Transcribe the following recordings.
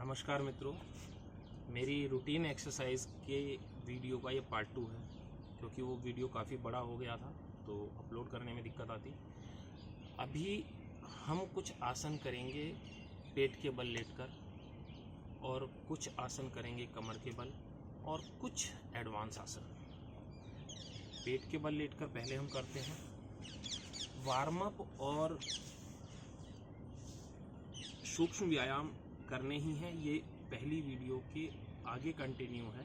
नमस्कार मित्रों, मेरी रूटीन एक्सरसाइज के वीडियो का ये पार्ट 2 है, क्योंकि वो वीडियो काफ़ी बड़ा हो गया था तो अपलोड करने में दिक्कत आती। अभी हम कुछ आसन करेंगे पेट के बल लेटकर, और कुछ आसन करेंगे कमर के बल, और कुछ एडवांस आसन। पेट के बल लेटकर पहले हम करते हैं वार्म अप, और सूक्ष्म व्यायाम करने ही हैं। ये पहली वीडियो के आगे कंटिन्यू है,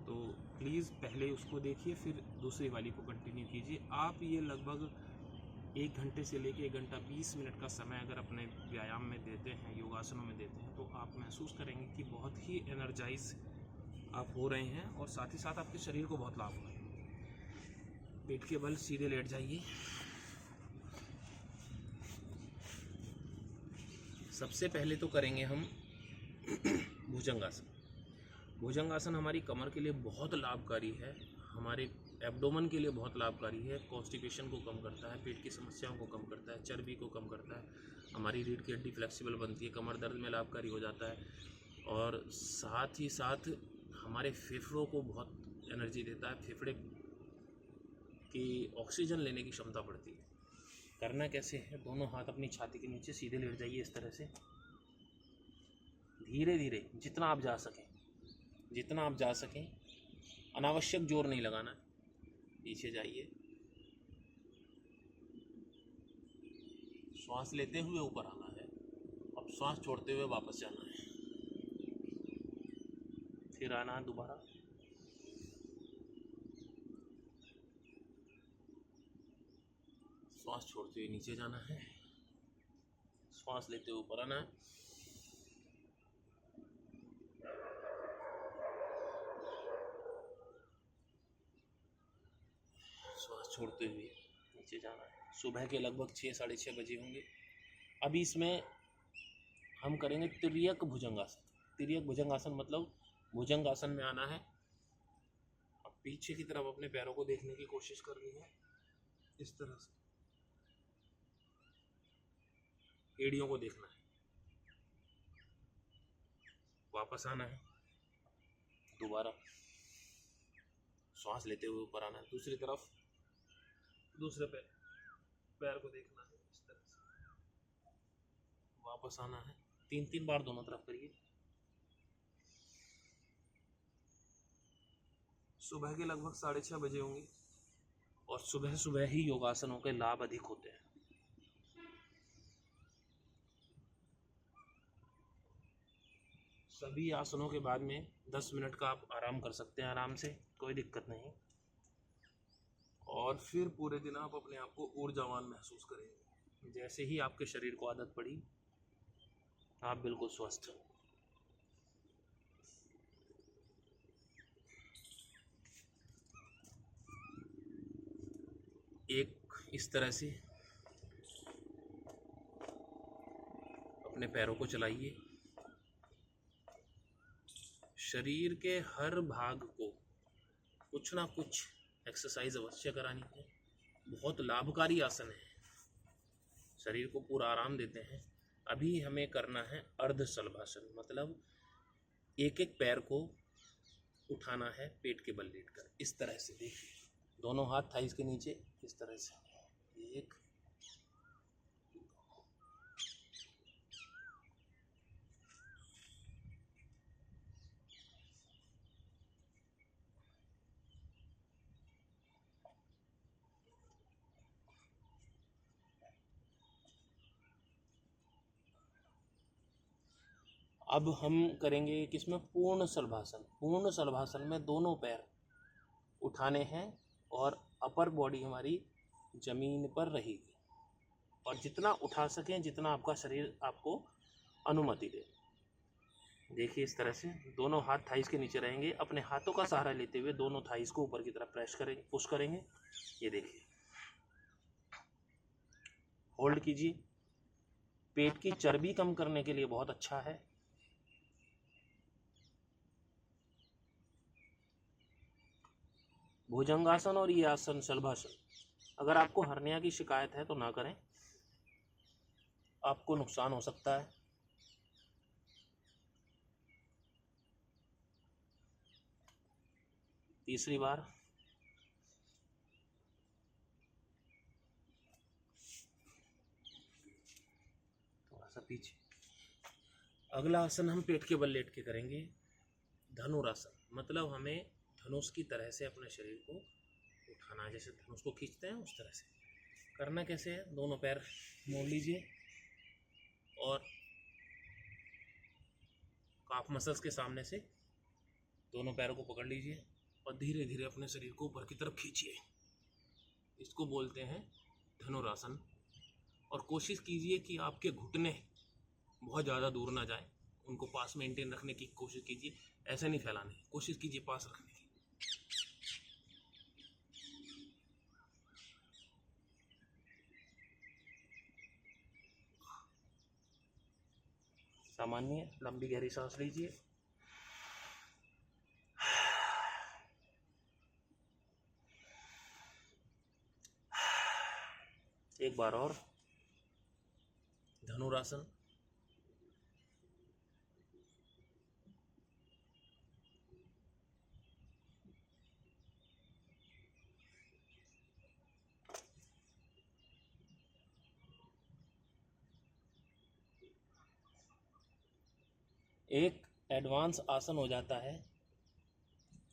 तो प्लीज़ पहले उसको देखिए, फिर दूसरी वाली को कंटिन्यू कीजिए। आप ये लगभग 1 घंटे से लेकर 1 घंटा 20 मिनट का समय अगर अपने व्यायाम में देते हैं, योगासनों में देते हैं, तो आप महसूस करेंगे कि बहुत ही एनर्जाइज आप हो रहे हैं, और साथ ही साथ आपके शरीर को बहुत लाभ होगा। पेट के बल सीधे लेट जाइए। सबसे पहले तो करेंगे हम भुजंगासन। भुजंगासन हमारी कमर के लिए बहुत लाभकारी है, हमारे एब्डोमेन के लिए बहुत लाभकारी है। कॉन्स्टिपेशन को कम करता है, पेट की समस्याओं को कम करता है, चर्बी को कम करता है, हमारी रीढ़ की हड्डी फ्लेक्सिबल बनती है, कमर दर्द में लाभकारी हो जाता है, और साथ ही साथ हमारे फेफड़ों को बहुत एनर्जी देता है। फेफड़े की ऑक्सीजन लेने की क्षमता बढ़ती है। करना कैसे है, दोनों हाथ अपनी छाती के नीचे सीधे लेट जाइए, इस तरह से धीरे धीरे, जितना आप जा सकें। अनावश्यक जोर नहीं लगाना। पीछे जाइए, श्वास लेते हुए ऊपर आना है, अब श्वास छोड़ते हुए वापस जाना है, फिर आना है दोबारा, श्वास छोड़ते हुए नीचे जाना है, श्वास लेते हुए ऊपर आना है, श्वास छोड़ते हुए नीचे जाना है। सुबह के लगभग 6 साढ़े 6 बजे होंगे। अभी इसमें हम करेंगे तिर्यक भुजंगासन। तिर्यक भुजंगासन मतलब भुजंगासन में आना है, अब पीछे की तरफ अपने पैरों को देखने की कोशिश करनी है, इस तरह से एड़ियों को देखना है, वापस आना है, दोबारा श्वास लेते हुए ऊपर आना है, दूसरी तरफ दूसरे पैर को देखना है, इस तरह से वापस आना है। 3 बार दोनों तरफ करिए। सुबह के लगभग 6:30 बजे होंगे, और सुबह सुबह ही योगासनों के लाभ अधिक होते हैं। सभी आसनों के बाद में 10 मिनट का आप आराम कर सकते हैं, आराम से, कोई दिक्कत नहीं। और फिर पूरे दिन आप अपने आप को ऊर्जावान महसूस करेंगे। जैसे ही आपके शरीर को आदत पड़ी, आप बिल्कुल स्वस्थ हो। एक इस तरह से अपने पैरों को चलाइए। शरीर के हर भाग को कुछ ना कुछ एक्सरसाइज अवश्य करानी है। बहुत लाभकारी आसन है, शरीर को पूरा आराम देते हैं। अभी हमें करना है अर्ध शलभासन, मतलब एक एक पैर को उठाना है पेट के बल लेटकर, इस तरह से। देखिए, दोनों हाथ थाइस के नीचे, इस तरह से, एक, अब हम करेंगे किसमें, पूर्ण शलभासन। पूर्ण शलभासन में दोनों पैर उठाने हैं, और अपर बॉडी हमारी जमीन पर रहेगी, और जितना उठा सकें, जितना आपका शरीर आपको अनुमति दे। देखिए, इस तरह से दोनों हाथ थाइस के नीचे रहेंगे। अपने हाथों का सहारा लेते हुए दोनों थाइस को ऊपर की तरफ प्रेस करेंगे, पुश करेंगे। ये देखिए, होल्ड कीजिए। पेट की चर्बी कम करने के लिए बहुत अच्छा है। भुजंगासन और ये आसन शलभासन, अगर आपको हर्निया की शिकायत है तो ना करें, आपको नुकसान हो सकता है। तीसरी बार। थोड़ा सा पीछे। अगला आसन हम पेट के बल लेट के करेंगे, धनुरासन। मतलब हमें धनुष की तरह से अपने शरीर को उठाना है, जैसे धनुष को खींचते हैं उस तरह से। करना कैसे है, दोनों पैर मोड़ लीजिए और काफ मसल्स के सामने से दोनों पैरों को पकड़ लीजिए और धीरे धीरे अपने शरीर को ऊपर की तरफ खींचिए। इसको बोलते हैं धनुरासन। और कोशिश कीजिए कि आपके घुटने बहुत ज़्यादा दूर ना जाए, उनको पास मेंटेन रखने की कोशिश कीजिए। ऐसे नहीं फैलाने, कोशिश कीजिए पास रखने की। सामान्य लंबी गहरी सांस लीजिए। एक बार और, धनुरासन। एक एडवांस आसन हो जाता है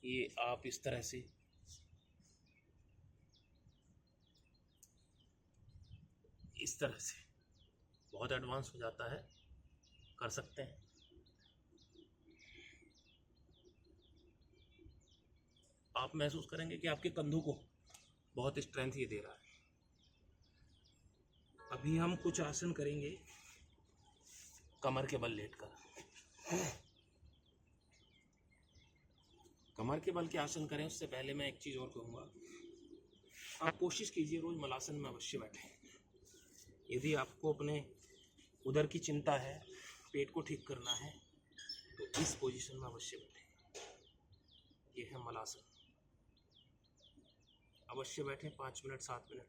ये, आप इस तरह से बहुत एडवांस हो जाता है, कर सकते हैं। आप महसूस करेंगे कि आपके कंधों को बहुत स्ट्रेंथ ये दे रहा है। अभी हम कुछ आसन करेंगे कमर के बल लेटकर। कमर के बल के आसन करें उससे पहले मैं एक चीज़ और कहूँगा, आप कोशिश कीजिए रोज मलासन में अवश्य बैठें। यदि आपको अपने उदर की चिंता है, पेट को ठीक करना है, तो इस पोजीशन में अवश्य बैठें। ये है मलासन। अवश्य बैठें 5 मिनट 7 मिनट,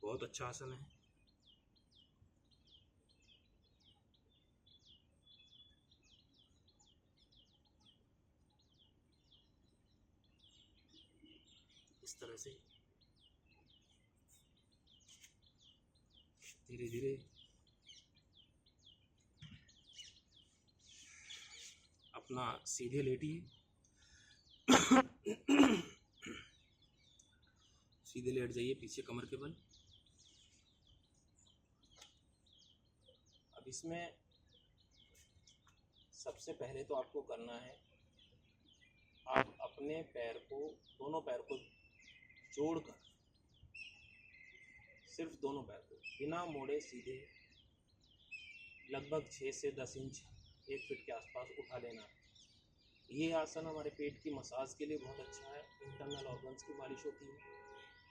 बहुत अच्छा आसन है। इस तरह से धीरे धीरे अपना सीधे लेटिए। सीधे लेट जाइए, पीछे कमर के बल। अब इसमें सबसे पहले तो आपको करना है, आप अपने पैर को, दोनों पैर को जोड़कर, सिर्फ दोनों पैर को बिना मोड़े सीधे लगभग 6 से 10 इंच, 1 फीट के आसपास उठा लेना है। ये आसन हमारे पेट की मसाज के लिए बहुत अच्छा है, इंटरनल ऑर्गन्स की मालिश होती है।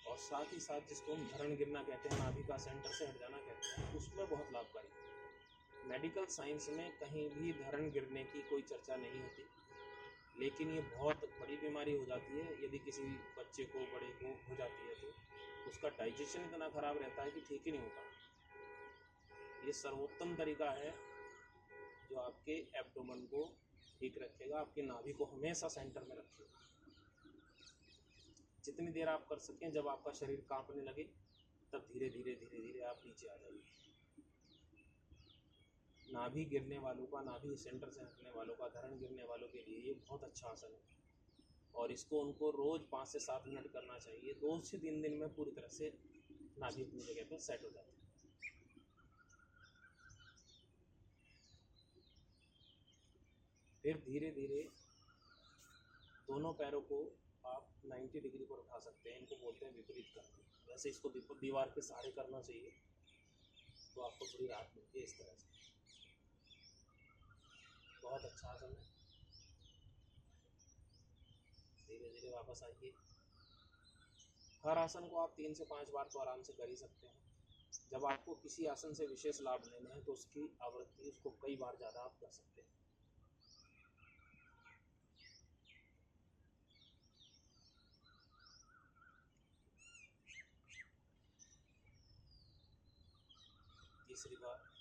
और साथ ही साथ जिसको हम धरण गिरना कहते हैं, नाभि का सेंटर से हट जाना कहते हैं, उसमें बहुत लाभकारी है। मेडिकल साइंस में कहीं भी धरण गिरने की कोई चर्चा नहीं होती, लेकिन ये बहुत बड़ी बीमारी हो जाती है। यदि किसी बच्चे को, बड़े को हो जाती है तो उसका डाइजेशन इतना ख़राब रहता है कि ठीक ही नहीं होता। ये सर्वोत्तम तरीका है जो आपके एब्डोमेन को ठीक रखेगा, आपकी नाभि को हमेशा सेंटर में रखेगा। जितनी देर आप कर सकें, जब आपका शरीर कांपने लगे तब धीरे धीरे आप नीचे आ जाइए। नाभि गिरने वालों का, नाभि सेंटर से हटने वालों का, धरण गिरने वालों के लिए ये बहुत अच्छा आसन है और इसको उनको रोज़ 5 से 7 मिनट करना चाहिए। 2 से 3 दिन में पूरी तरह से नाभि अपनी जगह पर सेट हो जाती है। फिर धीरे धीरे दोनों पैरों को आप 90 डिग्री पर उठा सकते हैं। इनको बोलते हैं विपरीत करना। वैसे इसको दीवार के सहारे करना चाहिए तो आपको थोड़ी राहत मिलती है। इस तरह से बहुत अच्छा आसन है। धीरे धीरे वापस आइए। हर आसन को आप 3 से 5 बार तो आराम से कर ही सकते हैं। जब आपको किसी आसन से विशेष लाभ लेना है तो उसकी आवृत्ति, उसको कई बार ज़्यादा आप कर सकते हैं। तीसरी बार।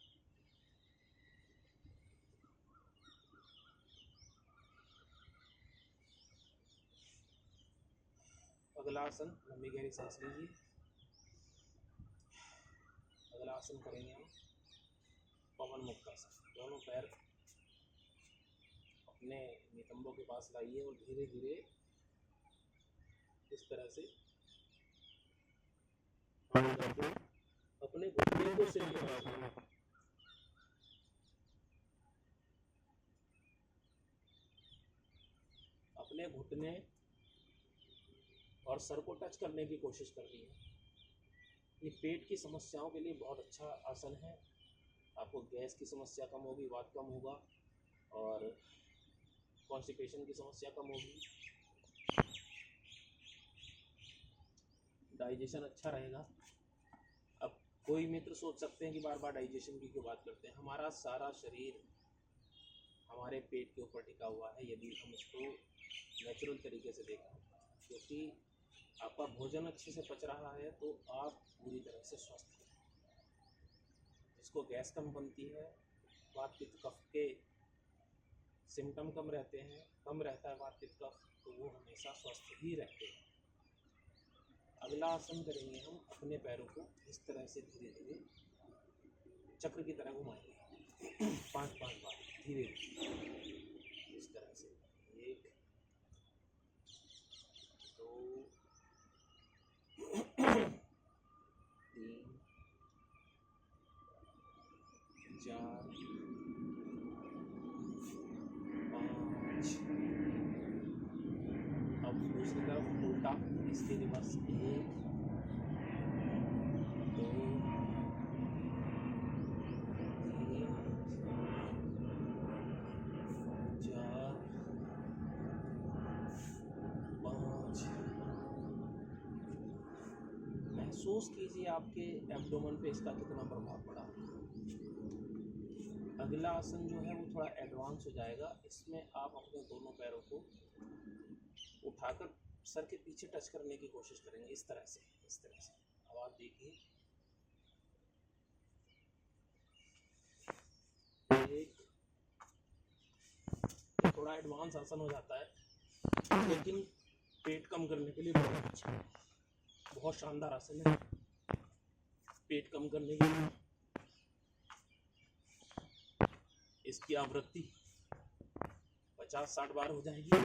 अगला आसन, लंबी गहरी सांस लीजिए। अगला आसन करेंगे हम पवन मुक्त आसन। दोनों पैर अपने नितंबों के पास लाइए और धीरे धीरे इस तरह से अपने घुटने को सिर के पास लाइए। अपने घुटने और सर को टच करने की कोशिश करनी है। ये पेट की समस्याओं के लिए बहुत अच्छा आसन है। आपको गैस की समस्या कम होगी, वात कम होगा और कॉन्स्टिपेशन की समस्या कम होगी, डाइजेशन अच्छा रहेगा। अब कोई मित्र सोच सकते हैं कि बार बार डाइजेशन की क्यों बात करते हैं। हमारा सारा शरीर हमारे पेट के ऊपर टिका हुआ है, यदि हम इसको नेचुरल तरीके से देखें, क्योंकि आपका भोजन अच्छे से पच रहा है तो आप पूरी तरह से स्वस्थ हैं। जिसको गैस कम बनती है, वात पित्त कफ के सिम्टम कम रहते हैं, कम रहता है वात पित्त कफ, तो वो हमेशा स्वस्थ ही रहते हैं। अगला आसन करेंगे हम अपने पैरों को इस तरह से धीरे धीरे चक्र की तरह घुमाएंगे 5-5 बार धीरे धीरे इस तरह से। 1 2 3 4 5। अब दूसरी तरफ उल्टा, इसके रिवर्स। 1 2 3 4 5। महसूस कीजिए आपके एब्डोमेन पे इसका कितना प्रभाव पड़ा। अगला आसन जो है वो थोड़ा एडवांस हो जाएगा। इसमें आप अपने दोनों पैरों को उठाकर सर के पीछे टच करने की कोशिश करेंगे इस तरह से, इस तरह से। अब आप देखिए, थोड़ा एडवांस आसन हो जाता है, लेकिन पेट कम करने के लिए बहुत अच्छा है, बहुत शानदार आसन है पेट कम करने के लिए। इसकी आवृत्ति 50-60 बार हो जाएगी,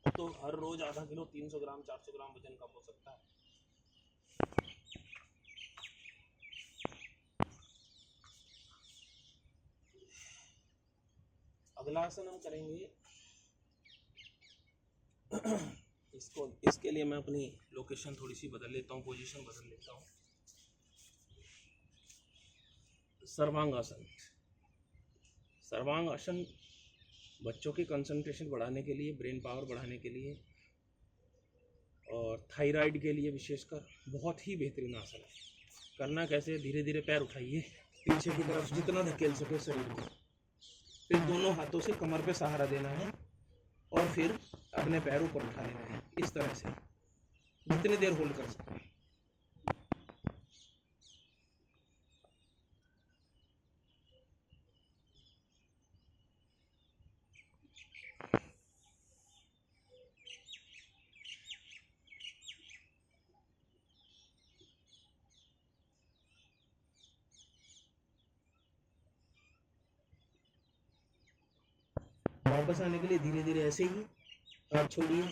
तो हर रोज आधा किलो 300 ग्राम 400 ग्राम वजन कम हो सकता है। अगला आसन हम करेंगे इसके लिए मैं अपनी लोकेशन थोड़ी सी बदल लेता हूँ, पोजीशन बदल लेता हूँ। सर्वांग आसन। सर्वांग आसन बच्चों की कंसंट्रेशन बढ़ाने के लिए, ब्रेन पावर बढ़ाने के लिए और थायराइड के लिए विशेषकर बहुत ही बेहतरीन आसन है। करना कैसे, धीरे धीरे पैर उठाइए पीछे की तरफ जितना धकेल सके शरीर को, फिर दोनों हाथों से कमर पे सहारा देना है और फिर अपने पैर ऊपर उठा लेना है इस तरह से, जितनी देर होल्ड कर सकते हैं। वापस आने के लिए धीरे धीरे ऐसे ही हाथ छोड़िए,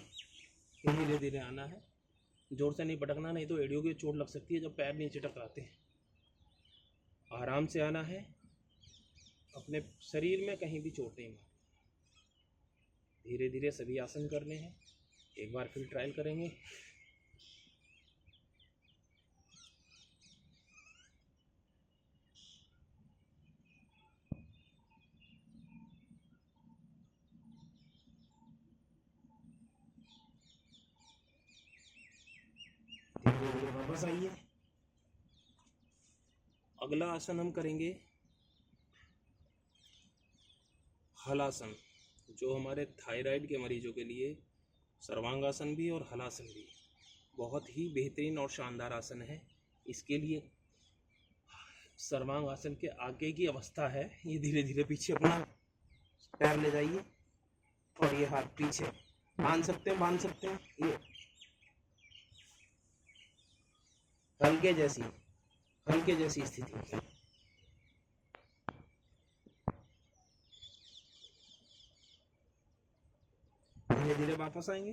धीरे धीरे आना है, जोर से नहीं पटकना, नहीं तो एड़ियों की चोट लग सकती है जब पैर नीचे टकराते हैं। आराम से आना है, अपने शरीर में कहीं भी चोट नहीं मारनी। धीरे धीरे सभी आसन करने हैं। एक बार फिर ट्रायल करेंगे। धीरे धीरे वापस आइए। अगला आसन हम करेंगे हलासन, जो हमारे थायराइड के मरीजों के लिए सर्वांगासन भी और हलासन भी बहुत ही बेहतरीन और शानदार आसन है। इसके लिए सर्वांग आसन के आगे की अवस्था है, ये धीरे धीरे पीछे अपना पैर ले जाइए और ये हाथ पीछे बांध सकते हैं ये हल्के जैसी स्थिति। धीरे धीरे वापस आएंगे,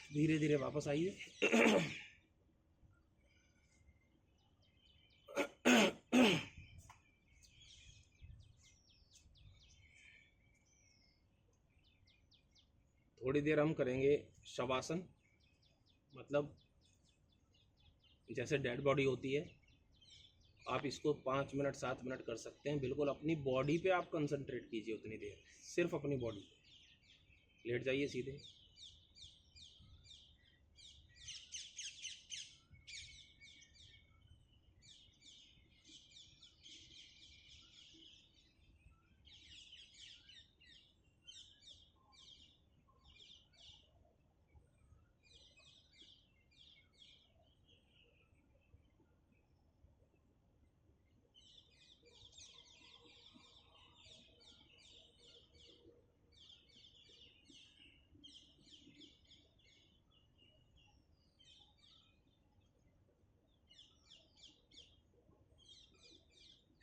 धीरे धीरे वापस आइए। थोड़ी देर हम करेंगे शवासन, मतलब जैसे डेड बॉडी होती है, आप इसको 5 मिनट 7 मिनट कर सकते हैं। बिल्कुल अपनी बॉडी पे आप कंसंट्रेट कीजिए उतनी देर, सिर्फ अपनी बॉडी पे। लेट जाइए सीधे।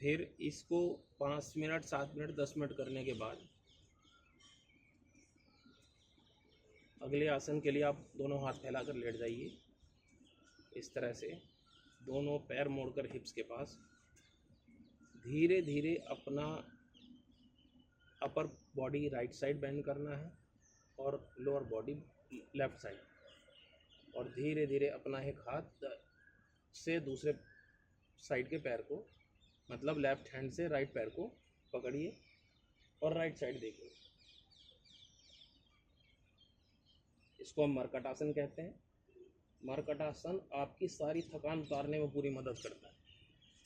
फिर इसको 5 मिनट 7 मिनट 10 मिनट करने के बाद अगले आसन के लिए आप दोनों हाथ फैलाकर लेट जाइए। इस तरह से दोनों पैर मोड़कर हिप्स के पास, धीरे धीरे अपना upper body right side bend करना है और लोअर बॉडी लेफ्ट साइड, और धीरे धीरे अपना एक हाथ से दूसरे साइड के पैर को, मतलब लेफ्ट हैंड से राइट पैर को पकड़िए और राइट साइड देखिए। इसको हम मरकट आसन कहते हैं। मरकट आसन आपकी सारी थकान उतारने में पूरी मदद करता है।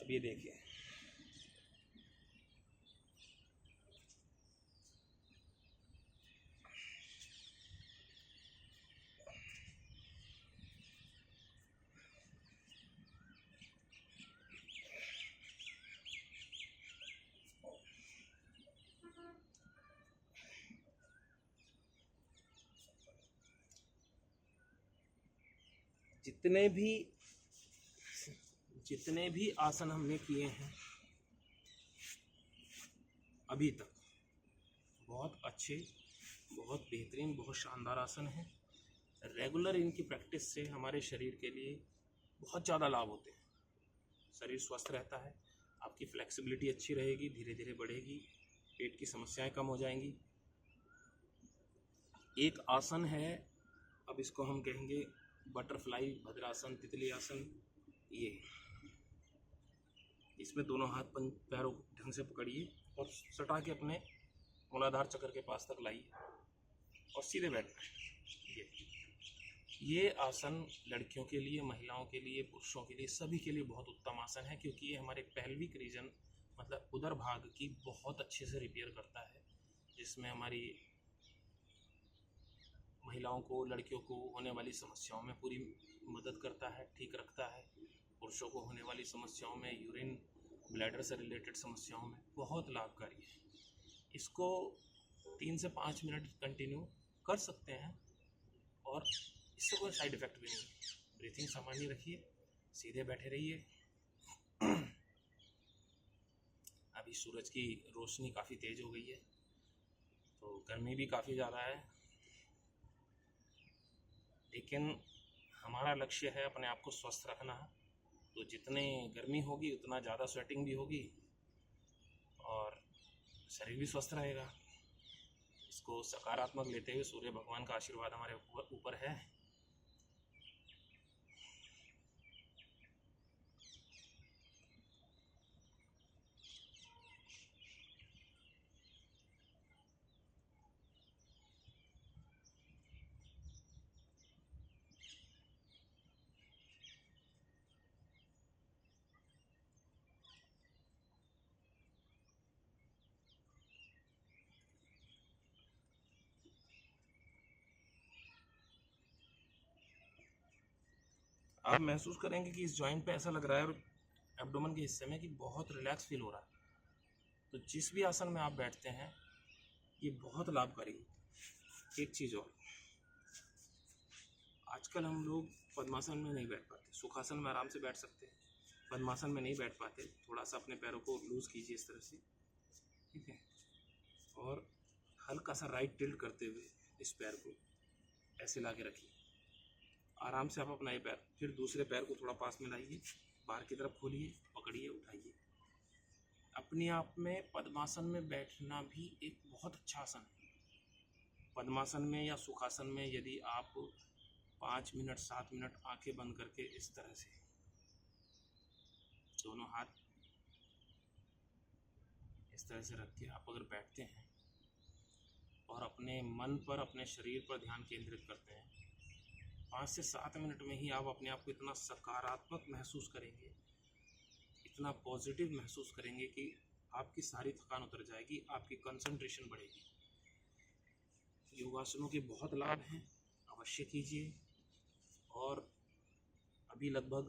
अब ये देखिए, जितने भी आसन हमने किए हैं अभी तक, बहुत अच्छे, बहुत बेहतरीन, बहुत शानदार आसन हैं। रेगुलर इनकी प्रैक्टिस से हमारे शरीर के लिए बहुत ज़्यादा लाभ होते हैं। शरीर स्वस्थ रहता है, आपकी फ्लेक्सिबिलिटी अच्छी रहेगी, धीरे धीरे बढ़ेगी, पेट की समस्याएं कम हो जाएंगी। एक आसन है, अब इसको हम कहेंगे बटरफ्लाई, भद्रासन, तितली आसन। ये इसमें दोनों हाथ पैरों को ढंग से पकड़िए और सटा के अपने मूलाधार चक्र के पास तक लाइए और सीधे बैठना है। ये आसन लड़कियों के लिए, महिलाओं के लिए, पुरुषों के लिए, सभी के लिए बहुत उत्तम आसन है, क्योंकि ये हमारे पेल्विक रीजन, मतलब उदर भाग की बहुत अच्छे से रिपेयर करता है, जिसमें हमारी महिलाओं को, लड़कियों को होने वाली समस्याओं में पूरी मदद करता है, ठीक रखता है। पुरुषों को होने वाली समस्याओं में, यूरिन ब्लैडर से रिलेटेड समस्याओं में बहुत लाभकारी है। इसको 3 से 5 मिनट कंटिन्यू कर सकते हैं और इससे कोई साइड इफ़ेक्ट भी नहीं। ब्रीथिंग सामान्य रखिए, सीधे बैठे रहिए। अभी सूरज की रोशनी काफ़ी तेज़ हो गई है, तो गर्मी भी काफ़ी ज़्यादा है, लेकिन हमारा लक्ष्य है अपने आप को स्वस्थ रखना। तो जितने गर्मी होगी उतना ज़्यादा स्वेटिंग भी होगी और शरीर भी स्वस्थ रहेगा। इसको सकारात्मक लेते हुए सूर्य भगवान का आशीर्वाद हमारे ऊपर है। आप महसूस करेंगे कि इस जॉइंट पे ऐसा लग रहा है और एब्डोमेन के हिस्से में कि बहुत रिलैक्स फील हो रहा है। तो जिस भी आसन में आप बैठते हैं, ये बहुत लाभकारी है। एक चीज़ और, आजकल हम लोग पद्मासन में नहीं बैठ पाते, सुखासन में आराम से बैठ सकते हैं, पद्मासन में नहीं बैठ पाते। थोड़ा सा अपने पैरों को लूज़ कीजिए इस तरह से, ठीक है, और हल्का सा राइट टिल्ट करते हुए इस पैर को ऐसे ला के रखिए। आराम से आप अपना ये पैर, फिर दूसरे पैर को थोड़ा पास में लाइए, बाहर की तरफ खोलिए, पकड़िए, उठाइए। अपने आप में पद्मासन में बैठना भी एक बहुत अच्छा आसन है। पद्मासन में या सुखासन में यदि आप 5 मिनट 7 मिनट आंखें बंद करके इस तरह से दोनों हाथ इस तरह से रख के आप अगर बैठते हैं और अपने मन पर, अपने शरीर पर ध्यान केंद्रित करते हैं, 5 से 7 मिनट में ही आप अपने आप को इतना सकारात्मक महसूस करेंगे, इतना पॉजिटिव महसूस करेंगे कि आपकी सारी थकान उतर जाएगी, आपकी कंसंट्रेशन बढ़ेगी। योगासनों के बहुत लाभ हैं, अवश्य कीजिए। और अभी लगभग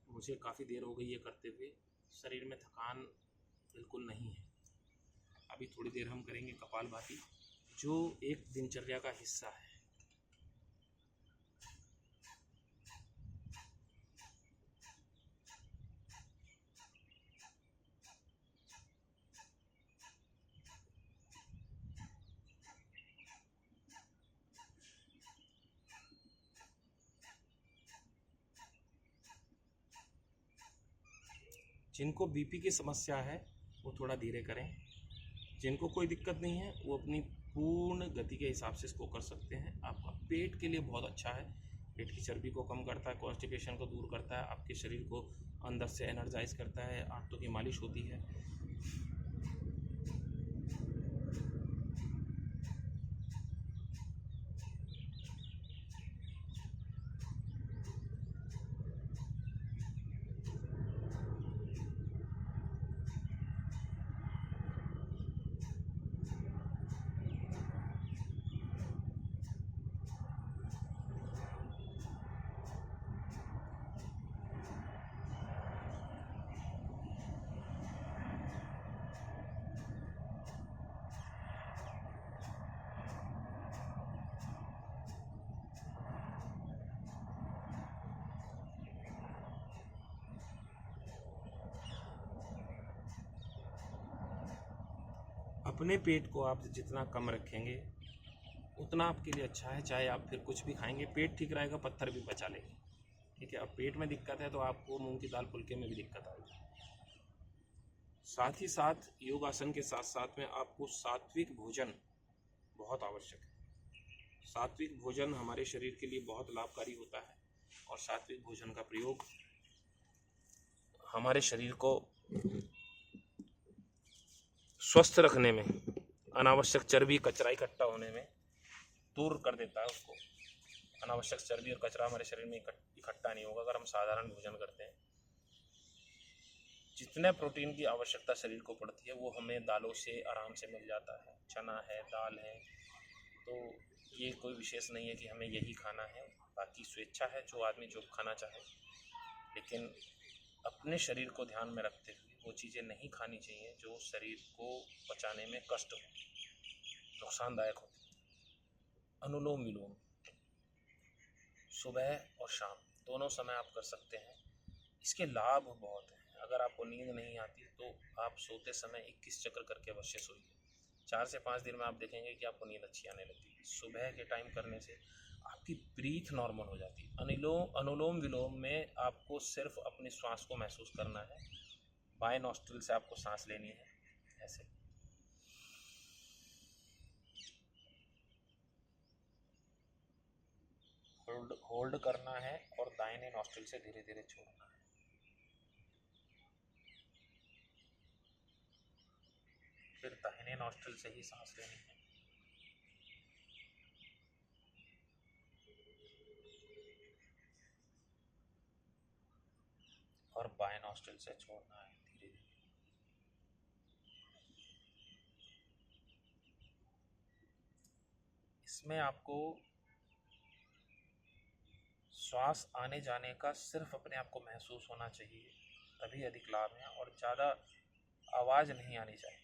मुझे काफ़ी देर हो गई है करते हुए, शरीर में थकान बिल्कुल नहीं है। अभी थोड़ी देर हम करेंगे कपालभाति, जो एक दिनचर्या का हिस्सा है। जिनको बीपी की समस्या है वो थोड़ा धीरे करें, जिनको कोई दिक्कत नहीं है वो अपनी पूर्ण गति के हिसाब से इसको कर सकते हैं। आपका पेट के लिए बहुत अच्छा है, पेट की चर्बी को कम करता है, कॉन्स्टिपेशन को दूर करता है, आपके शरीर को अंदर से एनर्जाइज करता है, आंतों की मालिश होती है। अपने पेट को आप जितना कम रखेंगे उतना आपके लिए अच्छा है। चाहे आप फिर कुछ भी खाएंगे, पेट ठीक रहेगा, पत्थर भी बचा लेंगे, ठीक है। अब पेट में दिक्कत है तो आपको मूंग की दाल फुल्के में भी दिक्कत आएगी। साथ ही साथ योगासन के साथ साथ में आपको सात्विक भोजन बहुत आवश्यक है। सात्विक भोजन हमारे शरीर के लिए बहुत लाभकारी होता है, और सात्विक भोजन का प्रयोग हमारे शरीर को स्वस्थ रखने में, अनावश्यक चर्बी कचरा इकट्ठा होने में दूर कर देता है उसको। अनावश्यक चर्बी और कचरा हमारे शरीर में इकट्ठा नहीं होगा अगर हम साधारण भोजन करते हैं। जितने प्रोटीन की आवश्यकता शरीर को पड़ती है वो हमें दालों से आराम से मिल जाता है। चना है, दाल है, तो ये कोई विशेष नहीं है कि हमें यही खाना है। बाकी स्वेच्छा है, जो आदमी जो खाना चाहे, लेकिन अपने शरीर को ध्यान में रखते हुए वो चीज़ें नहीं खानी चाहिए जो शरीर को पचाने में कष्ट हो, नुकसानदायक होती है। अनुलोम विलोम सुबह और शाम दोनों समय आप कर सकते हैं। इसके लाभ बहुत हैं। अगर आपको नींद नहीं आती तो आप सोते समय 21 चक्र करके अवश्य सोइए। 4 से 5 दिन में आप देखेंगे कि आपको नींद अच्छी आने लगती है। सुबह के टाइम करने से आपकी ब्रीथ नॉर्मल हो जाती है। अनुलोम विलोम में आपको सिर्फ अपनी श्वास को महसूस करना है। बाएं नॉस्ट्रिल से आपको सांस लेनी है, ऐसे होल्ड करना है, और दाहिने नॉस्ट्रिल से धीरे धीरे छोड़ना है। फिर दाहिने नॉस्ट्रिल से ही सांस लेनी है, और बाएं नॉस्ट्रिल से छोड़ना है धीरे धीरे। इसमें आपको श्वास आने जाने का सिर्फ अपने आप को महसूस होना चाहिए, तभी अधिक लाभ है, और ज़्यादा आवाज़ नहीं आनी चाहिए।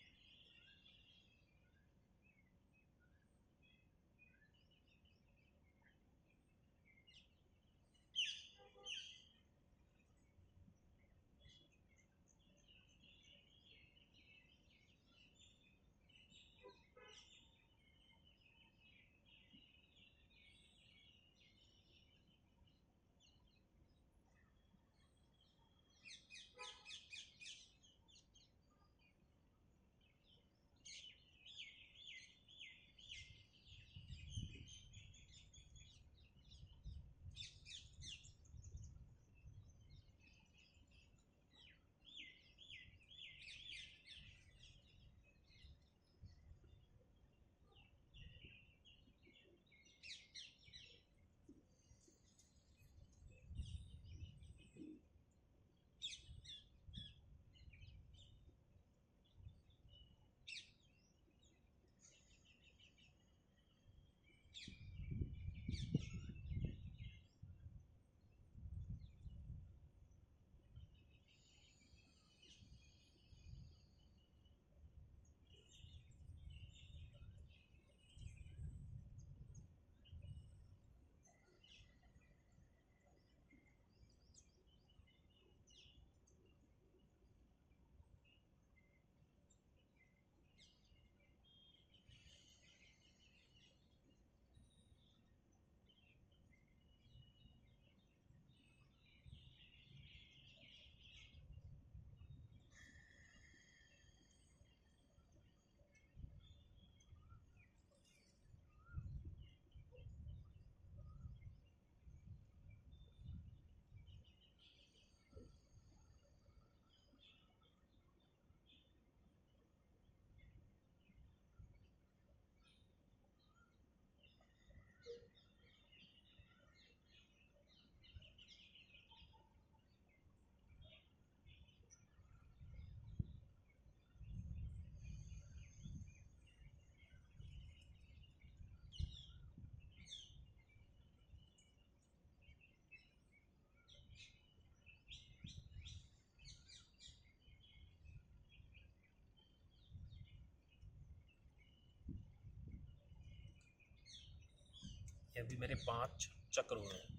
ये अभी मेरे 5 चक्र हुए हैं।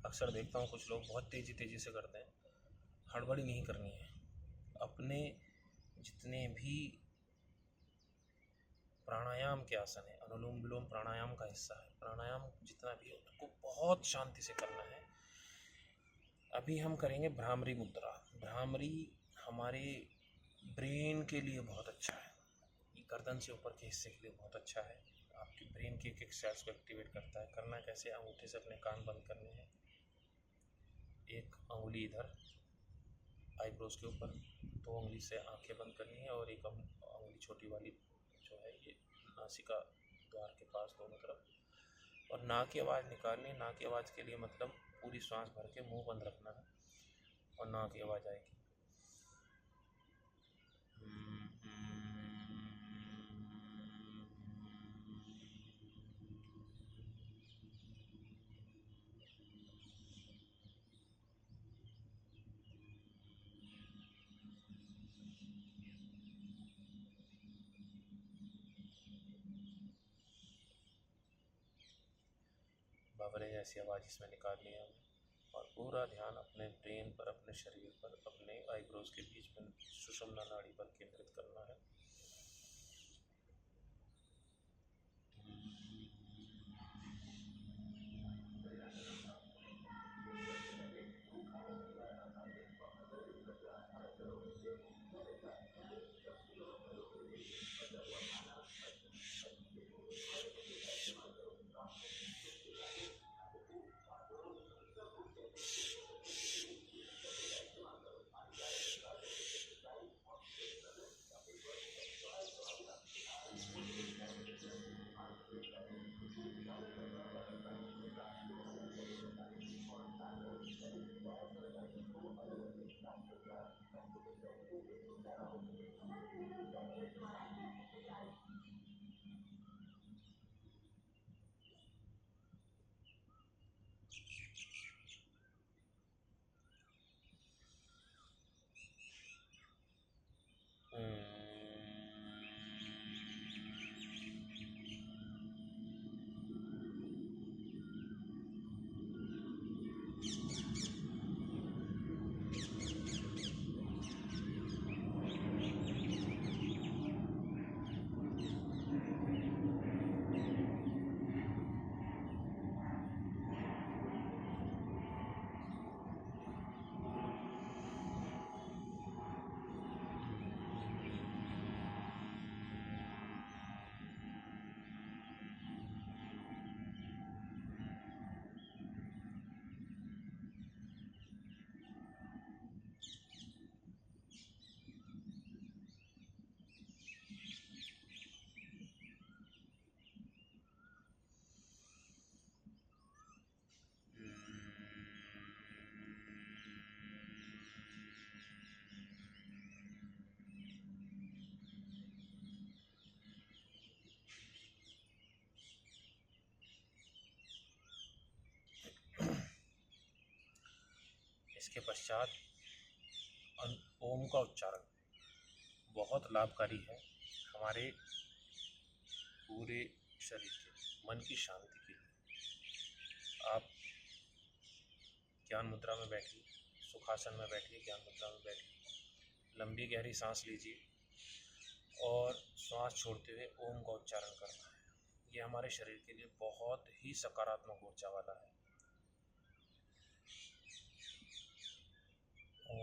अक्सर देखता हूँ कुछ लोग बहुत तेज़ी से करते हैं, हड़बड़ी नहीं करनी है। अपने जितने भी प्राणायाम के आसन है, अनुलोम विलोम प्राणायाम का हिस्सा है, प्राणायाम जितना भी है उसको बहुत शांति से करना है। अभी हम करेंगे भ्रामरी मुद्रा। भ्रामरी हमारे ब्रेन के लिए बहुत अच्छा है, ये गर्दन से ऊपर के हिस्से के लिए बहुत अच्छा है, आपकी ब्रेन के एक सेल्स को एक्टिवेट करता है। करना कैसे, अंगूठे से अपने कान बंद करने हैं, एक अंगुली इधर आईब्रोज के ऊपर, 2 उंगली से आंखें बंद करनी है और एक अंगुली छोटी वाली जो है ये नासिका द्वार के पास दोनों तरफ, और नाक की आवाज़ निकालनी है। नाक की आवाज़ के लिए मतलब पूरी सांस भर के मुंह बंद रखना है और नाक की आवाज़ आएगी। बावरे जैसी आवाज़ इसमें निकालनी है हमें, और पूरा ध्यान अपने ब्रेन पर, अपने शरीर पर, अपने आईब्रोज के बीच में सुषुम्ना नाड़ी पर केंद्रित करना है। इसके पश्चात ओम का उच्चारण बहुत लाभकारी है हमारे पूरे शरीर के, मन की शांति के लिए। आप ज्ञान मुद्रा में बैठिए, सुखासन में बैठिए, ज्ञान मुद्रा में बैठिए, लंबी गहरी सांस लीजिए और श्वास छोड़ते हुए ओम का उच्चारण करना है। ये हमारे शरीर के लिए बहुत ही सकारात्मक ऊर्जा वाला है। ओम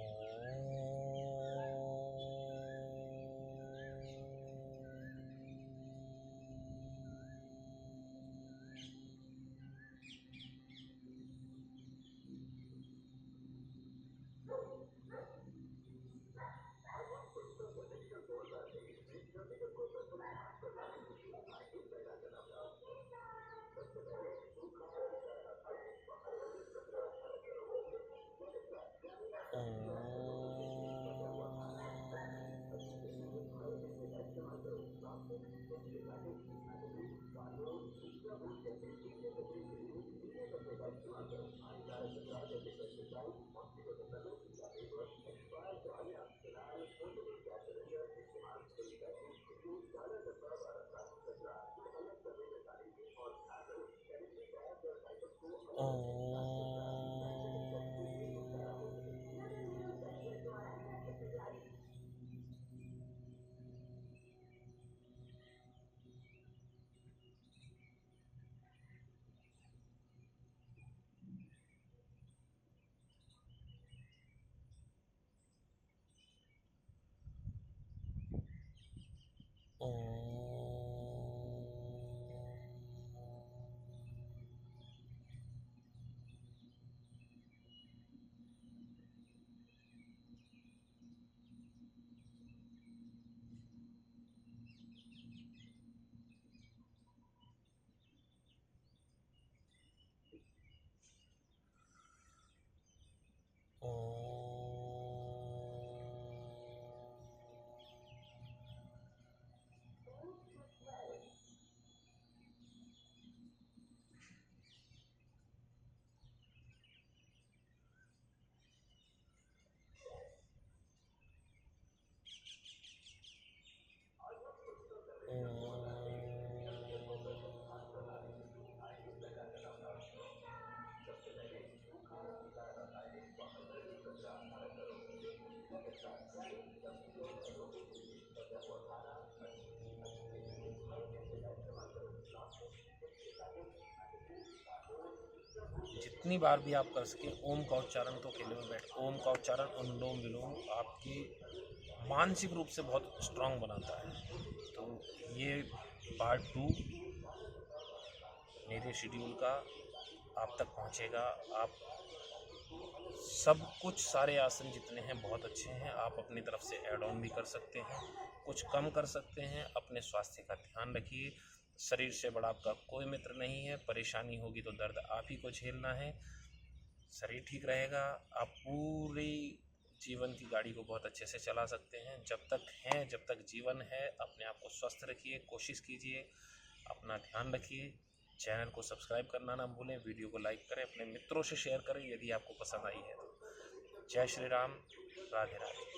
जितनी बार भी आप कर सके ओम का उच्चारण तो अकेले में बैठ, ओम का उच्चारण अनुलोम विलोम आपकी मानसिक रूप से बहुत स्ट्रांग बनाता है। तो ये पार्ट 2 मेरे शेड्यूल का आप तक पहुंचेगा। आप सब कुछ सारे आसन जितने हैं बहुत अच्छे हैं, आप अपनी तरफ से ऐड ऑन भी कर सकते हैं, कुछ कम कर सकते हैं। अपने स्वास्थ्य का ध्यान रखिए। शरीर से बड़ा आपका कोई मित्र नहीं है। परेशानी होगी तो दर्द आप ही को झेलना है। शरीर ठीक रहेगा, आप पूरी जीवन की गाड़ी को बहुत अच्छे से चला सकते हैं। जब तक हैं, जब तक जीवन है, अपने आप को स्वस्थ रखिए, कोशिश कीजिए, अपना ध्यान रखिए। चैनल को सब्सक्राइब करना ना भूलें, वीडियो को लाइक करें, अपने मित्रों से शेयर करें यदि आपको पसंद आई है तो। जय श्री राम, राधे राधे।